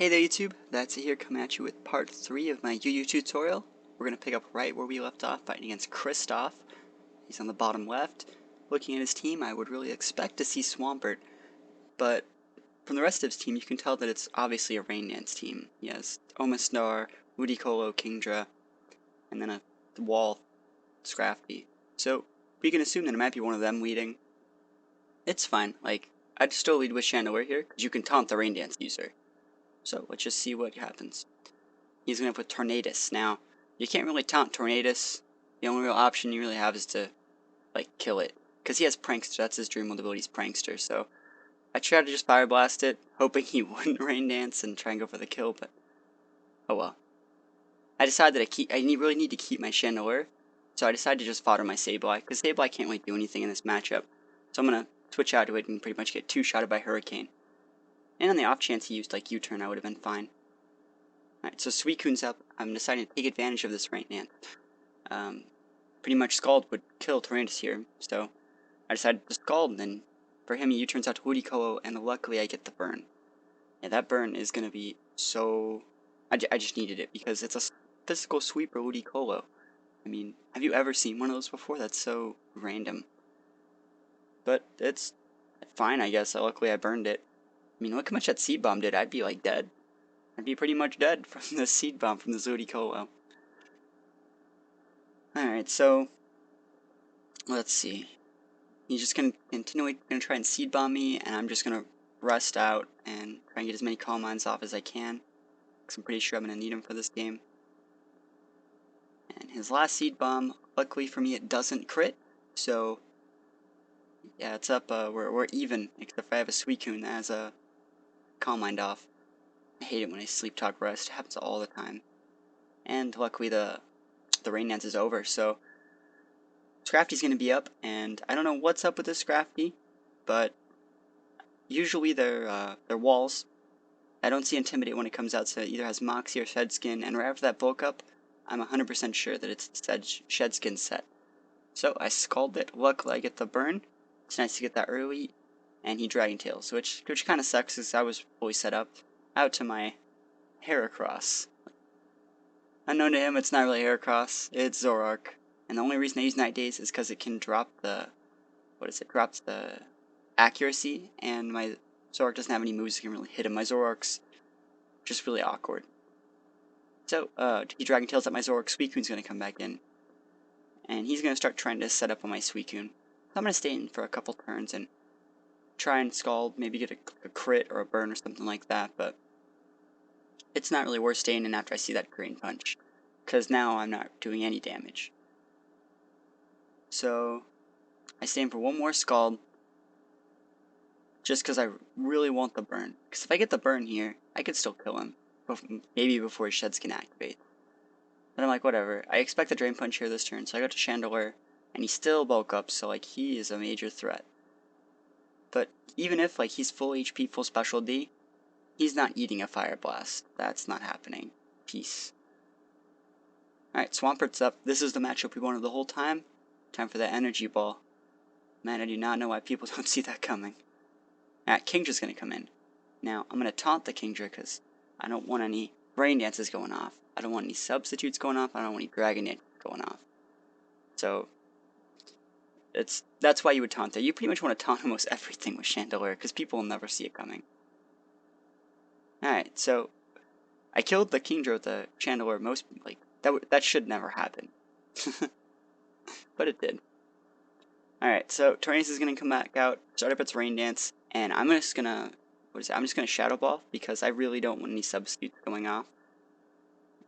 Hey there YouTube, That's here coming at you with part 3 of my UU tutorial. We're going to pick up right where we left off, fighting against Kristoff. He's on the bottom left. Looking at his team, I would really expect to see Swampert, but from the rest of his team you can tell that it's obviously a Rain Dance team. He has Omastar, Ludicolo, Kingdra, and then a wall Scrafty. So we can assume that it might be one of them leading. It's fine, I'd still lead with Chandelure here, because you can taunt the Rain Dance user. So let's just see what happens. He's going to put Tornadus. Now, you can't really taunt Tornadus. The only real option you really have is to, kill it. Because he has Prankster. That's his dream ability, is Prankster. So, I tried to just Fire Blast it, hoping he wouldn't Rain Dance and try and go for the kill, but oh well. I decided that I really need to keep my Chandelure, so I decided to just fodder my Sableye, because Sableye can't really do anything in this matchup. So I'm going to switch out to it and pretty much get two-shotted by Hurricane. And on the off chance he used, U-turn, I would have been fine. Alright, so Suicune's up. I'm deciding to take advantage of this Rain Dance. Pretty much Scald would kill Tornadus here, so I decided to Scald, and then for him he U-turns out to Ludicolo, and luckily I get the burn. Yeah, that burn is going to be so... I just needed it, because it's a physical sweeper Ludicolo. I mean, have you ever seen one of those before? That's so random. But it's fine, I guess. Luckily I burned it. I mean, look how much that Seed Bomb did. I'd be, dead. I'd be pretty much dead from the Seed Bomb from the Ludicolo. Alright, so let's see. He's just gonna try and Seed Bomb me, and I'm just gonna rest out and try and get as many Calm Minds off as I can, because I'm pretty sure I'm gonna need them for this game. And his last Seed Bomb, luckily for me, it doesn't crit, so yeah, it's up. We're even, except for I have a Suicune that has a Calm Mind off. I hate it when I Sleep Talk Rest. It happens all the time. And luckily the Rain Dance is over, so Scrafty's going to be up, and I don't know what's up with this Scrafty, but usually they're walls. I don't see Intimidate when it comes out, so it either has Moxie or Shedskin, and right after that bulk up, I'm 100% sure that it's Shedskin set. So I Scald it. Luckily I get the burn. It's nice to get that early, and he Dragon Tails, which kind of sucks because I was fully set up. Out to my Heracross. Unknown to him, it's not really Heracross, it's Zoroark. And the only reason I use Night Daze is because it can drop the, drops the accuracy, and my Zoroark doesn't have any moves that can really hit him. My Zoroark's just really awkward. So, he Dragon Tails at my Zoroark, Suicune's going to come back in. And he's going to start trying to set up on my Suicune. So I'm going to stay in for a couple turns and try and Scald, maybe get a crit or a burn or something like that, but it's not really worth staying in after I see that Green Punch, because now I'm not doing any damage. So, I stay in for one more Scald, just because I really want the burn. Because if I get the burn here, I could still kill him, maybe before his Sheds can activate. But I'm like, whatever. I expect the Drain Punch here this turn, so I go to Chandelure, and he still bulk up, so he is a major threat. But even if he's full HP, full Special D, he's not eating a Fire Blast. That's not happening. Peace. Alright, Swampert's up. This is the matchup we wanted the whole time. Time for that Energy Ball. Man, I do not know why people don't see that coming. Alright, Kingdra's gonna come in. Now, I'm gonna taunt the Kingdra because I don't want any Rain Dances going off. I don't want any Substitutes going off. I don't want any Dragon Dances going off. So, that's why you would taunt there. You pretty much want to taunt almost everything with Chandelure because people will never see it coming. Alright, so I killed the Kingdra with the Chandelure. That should never happen. But it did. Alright, so Tornadus is going to come back out, start up its Rain Dance, and I'm just going to, I'm just going to Shadow Ball, because I really don't want any substitutes going off.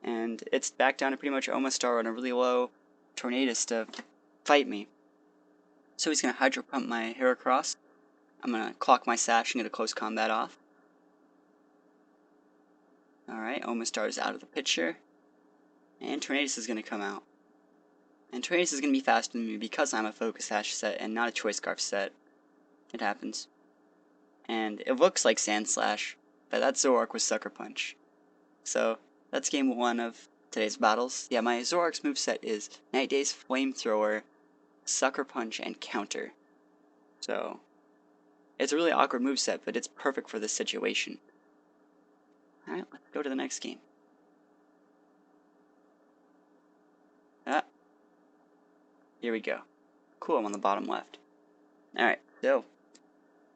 And it's back down to pretty much Omastar on a really low Tornadus to fight me. So he's going to Hydro Pump my Heracross. I'm going to clock my Sash and get a close combat off. Alright, Omastar is out of the picture. And Tornadus is going to come out. And Tornadus is going to be faster than me because I'm a Focus Sash set and not a Choice Scarf set. It happens. And it looks like Sand Slash, but that Zoroark was Sucker Punch. So, that's game 1 of today's battles. Yeah, my Zoroark's moveset is Night Daze, Flamethrower, Sucker Punch, and Counter. So, it's a really awkward moveset, but it's perfect for this situation. Alright, let's go to the next game. Ah, here we go. Cool, I'm on the bottom left. Alright, so,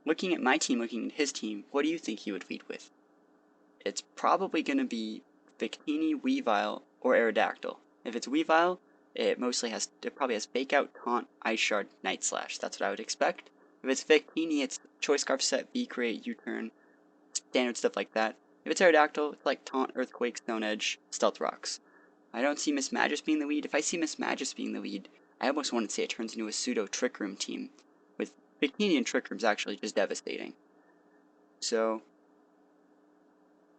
looking at my team, looking at his team, what do you think he would lead with? It's probably going to be Victini, Weavile, or Aerodactyl. If it's Weavile, it probably has Fake Out, Taunt, Ice Shard, Night Slash. That's what I would expect. If it's Victini, it's Choice Scarf Set, V-Create, U-Turn, standard stuff like that. If it's Aerodactyl, it's like Taunt, Earthquake, Stone Edge, Stealth Rocks. I don't see Miss Magus being the lead. If I see Miss Magus being the lead, I almost want to say it turns into a pseudo Trick Room team, with Victini and Trick Room's actually just devastating. So,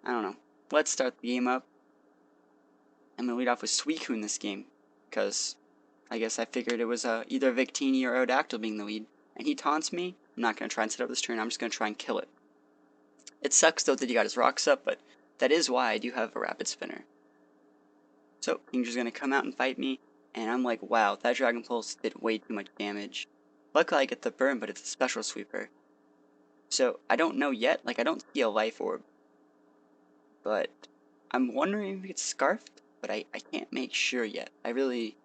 I don't know. Let's start the game up. I'm going to lead off with Suicune this game, because I guess I figured it was either Victini or Aerodactyl being the lead, and he taunts me. I'm not going to try and set up this turn, I'm just going to try and kill it. It sucks though that he got his rocks up, but that is why I do have a Rapid Spinner. So, Kingdra's going to come out and fight me, and I'm like, wow, that Dragon Pulse did way too much damage. Luckily I get the burn, but it's a Special Sweeper. So, I don't know yet, like I don't see a Life Orb. But, I'm wondering if it's Scarfed, but I can't make sure yet. I really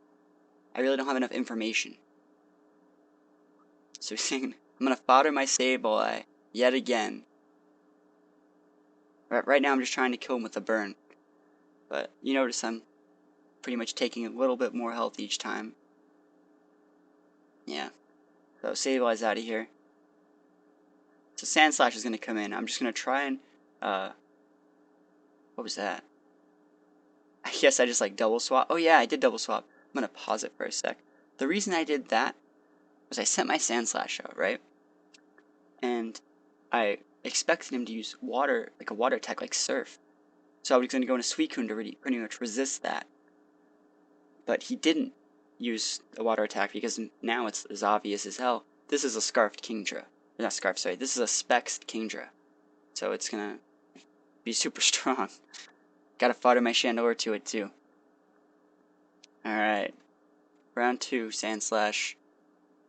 don't have enough information. So I'm gonna fodder my Sableye yet again. Right now I'm just trying to kill him with a burn. But you notice I'm pretty much taking a little bit more health each time. Yeah. So Sableye's out of here. So Sand Slash is gonna come in. I'm just gonna try and what was that? I guess I just like double swap. Oh yeah, I did double swap. I'm gonna pause it for a sec. The reason I did that was I sent my Sand Slash out, right? And I expected him to use water, like a water attack like Surf. So I was going to go into Suicune to pretty much resist that. But he didn't use a water attack because now it's as obvious as hell. This is a Scarfed Kingdra. Not Scarfed, sorry. This is a Spexed Kingdra. So it's going to be super strong. Gotta fodder my Chandelure to it too. Alright. Round 2, Sand Slash.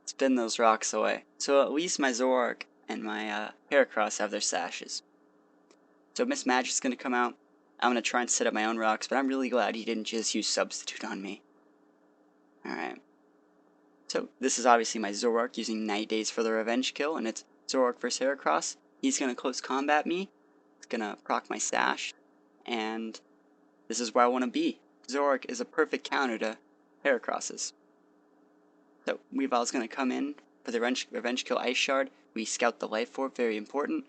Spin those rocks away. So at least my Zoroark and my Heracross have their sashes. So Miss Magic's gonna come out. I'm gonna try and set up my own rocks, but I'm really glad he didn't just use Substitute on me. Alright. So this is obviously my Zoroark using Night Days for the revenge kill, and it's Zoroark vs Heracross. He's gonna close combat me. It's gonna proc my Sash, and this is where I want to be. Zoroark is a perfect counter to Heracross's. So Weavile's gonna come in for the revenge kill Ice Shard. We scout the Life Orb, very important.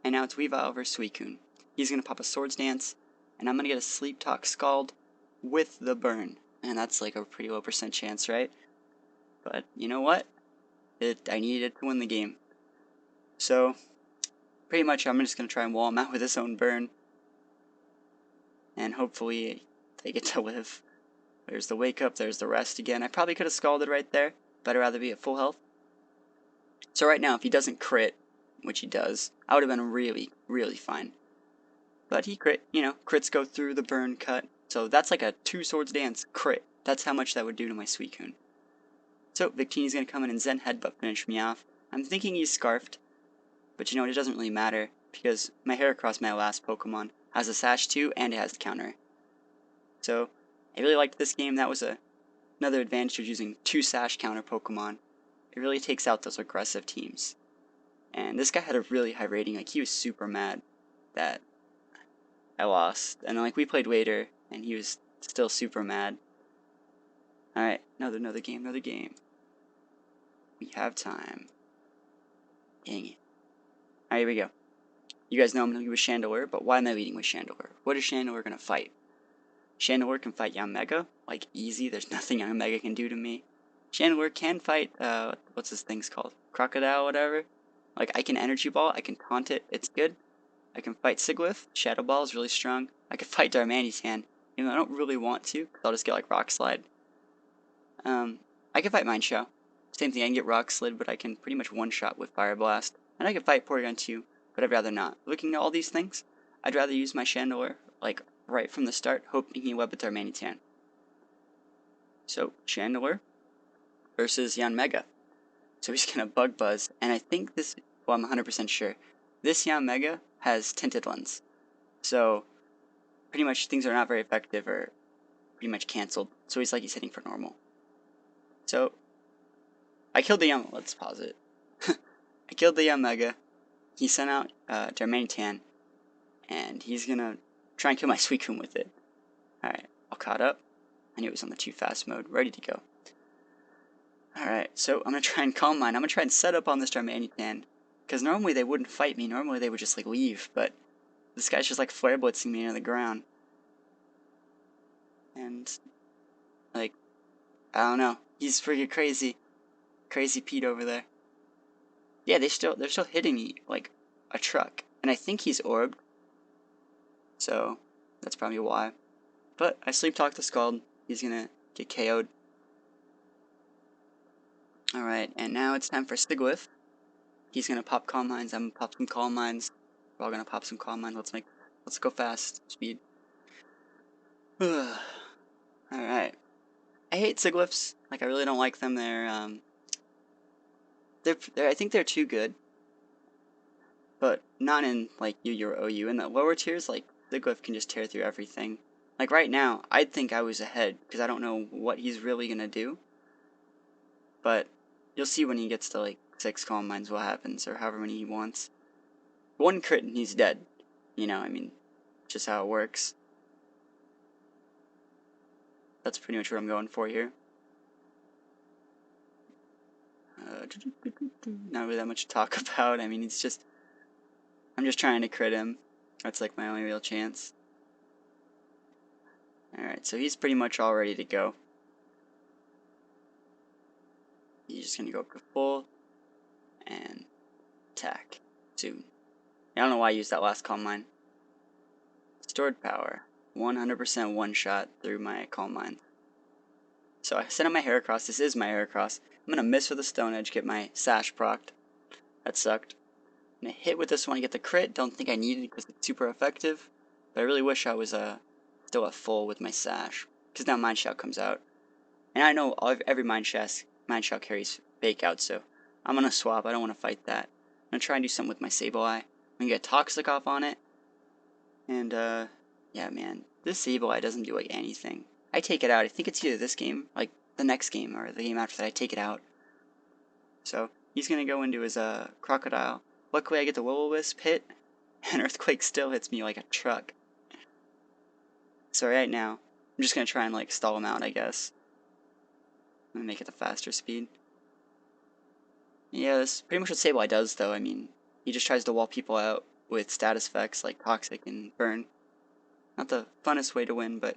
And now it's Weavile versus Suicune. He's gonna pop a Swords Dance, and I'm gonna get a Sleep Talk Scald with the burn. And that's like a pretty low % chance, right? But you know what? I needed it to win the game. So, pretty much I'm just gonna try and wall him out with his own burn. And hopefully they get to live. There's the Wake Up, there's the Rest again. I probably could have scalded right there, but I'd rather be at full health. So right now, if he doesn't crit, which he does, I would have been really, really fine. But he crit, you know, crits go through the burn cut. So that's like a 2 Swords Dance crit. That's how much that would do to my Suicune. So Victini's going to come in and Zen Headbutt finish me off. I'm thinking he's Scarfed, but you know what, it doesn't really matter, because my Heracross, my last Pokemon, has a Sash too, and it has the counter. So, I really liked this game. That was another advantage of using 2 Sash counter Pokemon. It really takes out those aggressive teams. And this guy had a really high rating, like he was super mad that I lost. And like we played later, and he was still super mad. Alright, another game. We have time. Dang it. Alright, here we go. You guys know I'm going to lead with Chandelure, but why am I leading with Chandelure? What is Chandelure going to fight? Chandelure can fight Yanmega, like easy, there's nothing Yanmega can do to me. Chandelure can fight, what's this thing's called? Crocodile, whatever. Like, I can Energy Ball, I can Taunt it, it's good. I can fight Siglith, Shadow Ball is really strong. I can fight Darmanitan, even though I don't really want to, because I'll just get like Rock Slide. I can fight Mind Show. Same thing, I can get Rock Slid, but I can pretty much one-shot with Fire Blast. And I can fight Porygon too, but I'd rather not. Looking at all these things, I'd rather use my Chandelure, like, right from the start, hoping he web with Darmanitan. So, Chandelure versus Yanmega. So he's gonna Bug Buzz, and I think this, well, I'm 100% sure, this Yanmega has Tinted Lens. So pretty much things are not very effective or pretty much canceled. So he's hitting for normal. So I killed the Young. Let's pause it. I killed the Young Mega. He sent out Darmanitan, and he's gonna try and kill my Suicune with it. Alright, all caught up. I knew it was on the too fast mode, ready to go. Alright, so I'm gonna try and Calm Mind. I'm gonna try and set up on this Darmanitan, because normally they wouldn't fight me. Normally they would just leave, but this guy's just flare blitzing me into the ground. And I don't know. He's freaking crazy. Crazy Pete over there. Yeah, they're still hitting me like a truck. And I think he's orbed. So that's probably why. But I sleep talk the Scald. He's gonna get KO'd. Alright, and now it's time for Siglif. He's gonna pop Calm Minds. I'm gonna pop some Calm Minds. We're all gonna pop some Calm Minds. Let's go fast. Speed. Alright. I hate Siglifs. I really don't like them. I think they're too good. But not in UU or OU. In the lower tiers, Siglif can just tear through everything. Right now, I'd think I was ahead because I don't know what he's really gonna do. But you'll see when he gets to 6 Calm Minds what happens, or however many he wants. One crit and he's dead. Just how it works. That's pretty much what I'm going for here. Not really that much to talk about. I'm just trying to crit him. That's my only real chance. Alright, so he's pretty much all ready to go. He's just gonna go up to full and attack soon. I don't know why I used that last Calm Mind. Stored power. 100% one shot through my Calm Mind. So I sent out my Heracross. This is my Heracross. I'm gonna miss with the Stone Edge, get my Sash procced. That sucked. I'm gonna hit with this one to get the crit. Don't think I need it because it's super effective. But I really wish I was still at full with my Sash. Because now Mind Shout comes out. And I know every Mind Shout carries Fake Out, so I'm gonna swap. I don't want to fight that. I'm gonna try and do something with my Sableye. I'm gonna get Toxic off on it. And yeah, man, this Sableye doesn't do anything. I take it out. I think it's either this game, the next game, or the game after that. I take it out. So he's gonna go into his Crocodile. Luckily, I get the Will-O-Wisp hit, and Earthquake still hits me like a truck. So right now, I'm just gonna try and stall him out, I guess. I'm gonna make it the faster speed. Yeah, that's pretty much what Sableye does, though. He just tries to wall people out with status effects like Toxic and Burn. Not the funnest way to win, but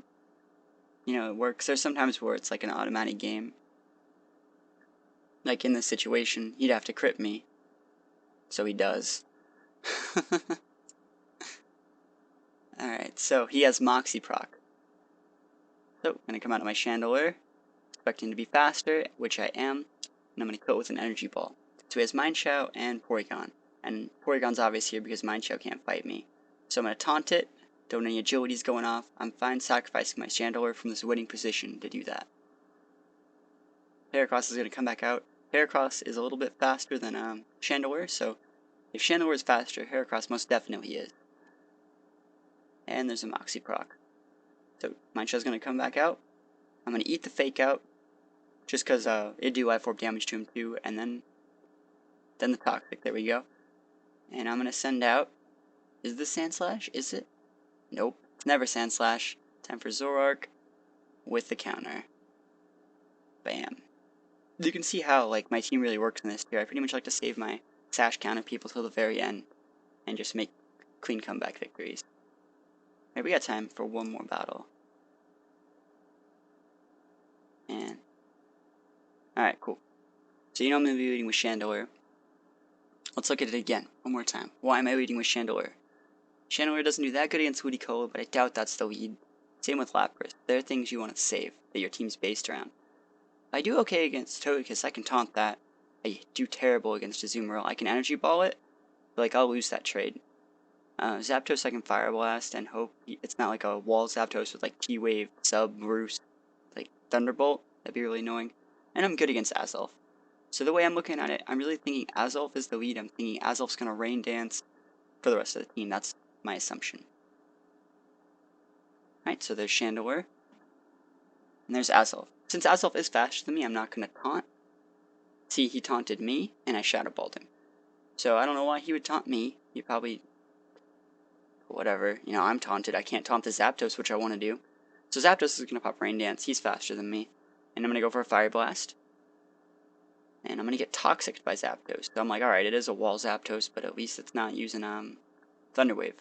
it works. There's sometimes where it's an automatic game. In this situation, he'd have to crit me. So he does. Alright, so he has Moxie proc. So, I'm going to come out of my Chandelure, expecting to be faster, which I am, and I'm going to kill it with an Energy Ball. So he has Mind Shout and Porygon, and Porygon's obvious here because Mind Shout can't fight me. So I'm going to taunt it, don't any agility's going off, I'm fine sacrificing my Chandelure from this winning position to do that. Heracross is going to come back out. Heracross is a little bit faster than Chandelure, so if Chandelure is faster, Heracross most definitely is. And there's a Moxie proc. So Mind Shout's going to come back out. I'm going to eat the Fake Out, just because it do Life Orb damage to him too, and then the Toxic. There we go. And I'm going to send out, is this Sandslash? Is it? Nope. It's never Sandslash. Time for Zoroark with the counter. Bam. You can see how my team really works in this tier. I pretty much like to save my Sash counter people till the very end and just make clean comeback victories. Alright, we got time for one more battle. And alright, cool. So I'm going to be leading with Chandelure. Let's look at it again, one more time. Why am I leading with Chandelure? Chandelure doesn't do that good against Ludicolo, but I doubt that's the lead. Same with Lapras. There are things you want to save that your team's based around. I do okay against Togekiss, I can taunt that. I do terrible against Azumarill. I can Energy Ball it, but I'll lose that trade. Zapdos I can Fire Blast and hope it's not a wall Zapdos with T-Wave, Sub, Roost, Thunderbolt. That'd be really annoying. And I'm good against Azelf. So the way I'm looking at it, I'm really thinking Azelf is the lead. I'm thinking Azelf's gonna Rain Dance for the rest of the team. That's my assumption. Alright, so there's Chandelier. And there's Azelf. Since Azelf is faster than me, I'm not going to taunt. See, he taunted me, and I Shadow Balled him. So I don't know why he would taunt me. He probably... whatever. You know, I'm taunted. I can't taunt the Zapdos, which I want to do. So Zapdos is going to pop Rain Dance. He's faster than me. And I'm going to go for a Fire Blast. And I'm going to get Toxic by Zapdos. So I'm like, alright, it is a wall Zapdos, but at least it's not using Thunder Wave.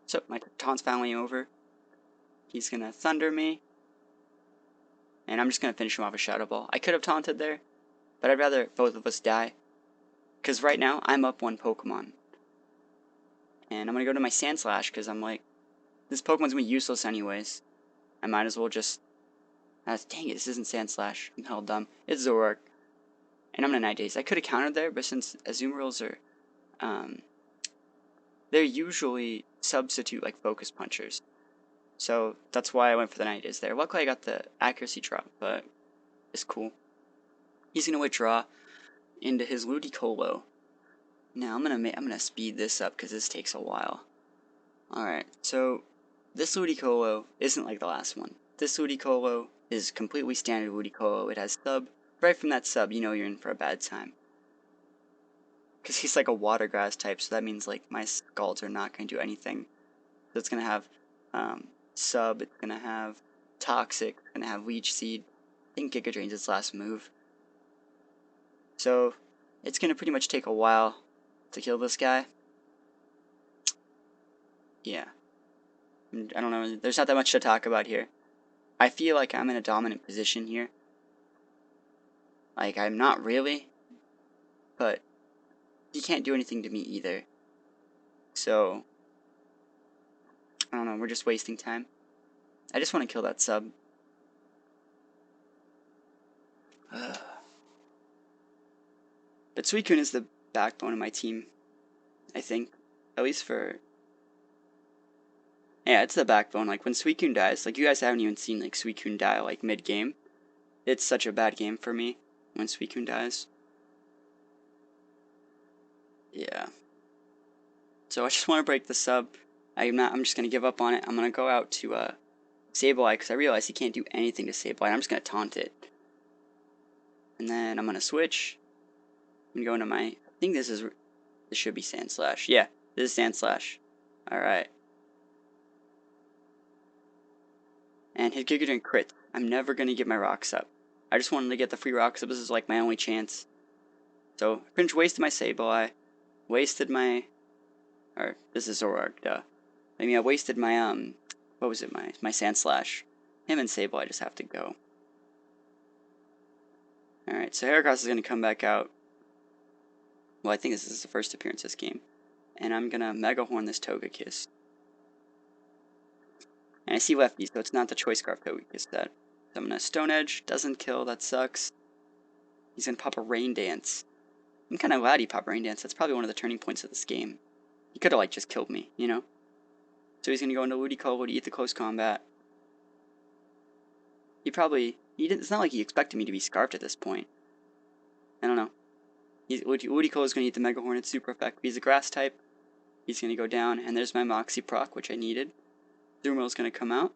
So my taunt's finally over. He's going to Thunder me. And I'm just going to finish him off a Shadow Ball. I could have taunted there, but I'd rather both of us die. Because right now, I'm up one Pokemon. And I'm going to go to my Sand Slash, because I'm like, this Pokemon's going to be useless anyways. I might as well just... dang it, this isn't Sand Slash. I'm hell dumb. It's Zoroark. And I'm going to Night Daze. I could have countered there, but since Azumarils are... they're usually substitute, like, Focus Punchers. So that's why I went for the Night Daze there. Luckily I got the accuracy drop, but it's cool. He's gonna withdraw into his Ludicolo. Now I'm gonna speed this up because this takes a while. Alright, so this Ludicolo isn't like the last one. This Ludicolo is completely standard Ludicolo. It has sub. Right from that sub, you know you're in for a bad time. Because he's like a water grass type, so that means like my Scalds are not gonna do anything. So it's gonna have sub, it's gonna have Toxic, it's gonna have Leech Seed. I think Giga Drain's its last move. So it's gonna pretty much take a while to kill this guy. Yeah. I don't know, there's not that much to talk about here. I feel like I'm in a dominant position here. Like, I'm not really, but he can't do anything to me either. So, I don't know, we're just wasting time. I just want to kill that sub. But Suicune is the backbone of my team, I think. At least for... yeah, it's the backbone. Like, when Suicune dies, like, you guys haven't even seen, like, Suicune die, like, mid-game. It's such a bad game for me when Suicune dies. Yeah. So I just want to break the sub. I'm just going to give up on it. I'm going to go out to, Sableye, because I realize he can't do anything to Sableye. I'm just going to taunt it. And then I'm going to switch. I'm going to go into my... I think this should be Sand Slash. Yeah, this is Sand Slash. Alright. And his Giga Drain crit. I'm never going to get my rocks up. I just wanted to get the free rocks up. This is like my only chance. So, I pretty much wasted my Sableye. Wasted my... or, this is Zoroark, duh. I mean, I wasted my, what was it, my Sand Slash. Him and Sableye just have to go. Alright, so Heracross is going to come back out. Well, I think this is the first appearance this game. And I'm going to Mega Horn this Togekiss. And I see Lefty, so it's not the Choice Scarf Togekiss set. So I'm going to Stone Edge. Doesn't kill, that sucks. He's going to pop a Rain Dance. I'm kind of glad he popped Rain Dance. That's probably one of the turning points of this game. He could have, like, just killed me, you know? So he's going to go into Ludicolo to eat the close combat. It's not like he expected me to be Scarfed at this point. I don't know. Ludicolo is going to eat the Mega Horn. It's super effective. He's a grass type. He's going to go down, and there's my Moxie proc, which I needed. Azumarill is going to come out.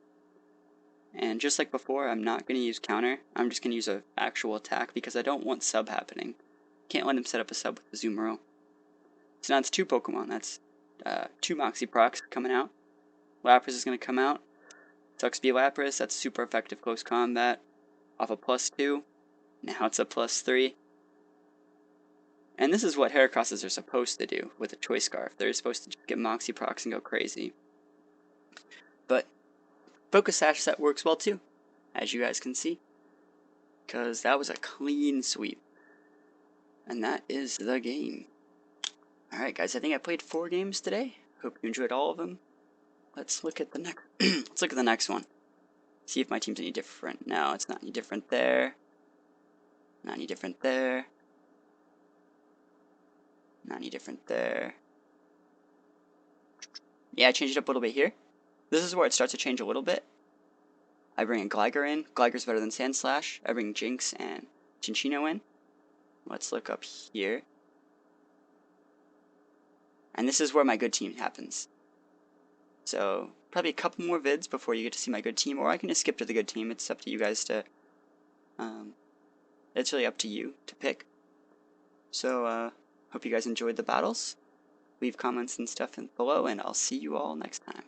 And just like before, I'm not going to use counter. I'm just going to use an actual attack because I don't want sub happening. Can't let him set up a sub with Azumarill. So now it's 2 Pokemon. That's 2 Moxie procs coming out. Lapras is going to come out. Sucks be Lapras. That's super effective close combat. Off a +2. Now it's a +3. And this is what Heracrosses are supposed to do with a Choice Scarf. They're supposed to just get Moxie procs and go crazy. But Focus Sash set works well too, as you guys can see. Because that was a clean sweep. And that is the game. Alright guys, I think I played 4 games today. Hope you enjoyed all of them. Let's look at the next let's look at the next one. See if my team's any different. No, it's not any different there. Not any different there. Not any different there. Yeah, I changed it up a little bit here. This is where it starts to change a little bit. I bring a Gligar in. Gligar's better than Sand Slash. I bring Jinx and Cinccino in. Let's look up here. And this is where my good team happens. So, probably a couple more vids before you get to see my good team, or I can just skip to the good team. It's up to you guys to, it's really up to you to pick. So, hope you guys enjoyed the battles. Leave comments and stuff below, and I'll see you all next time.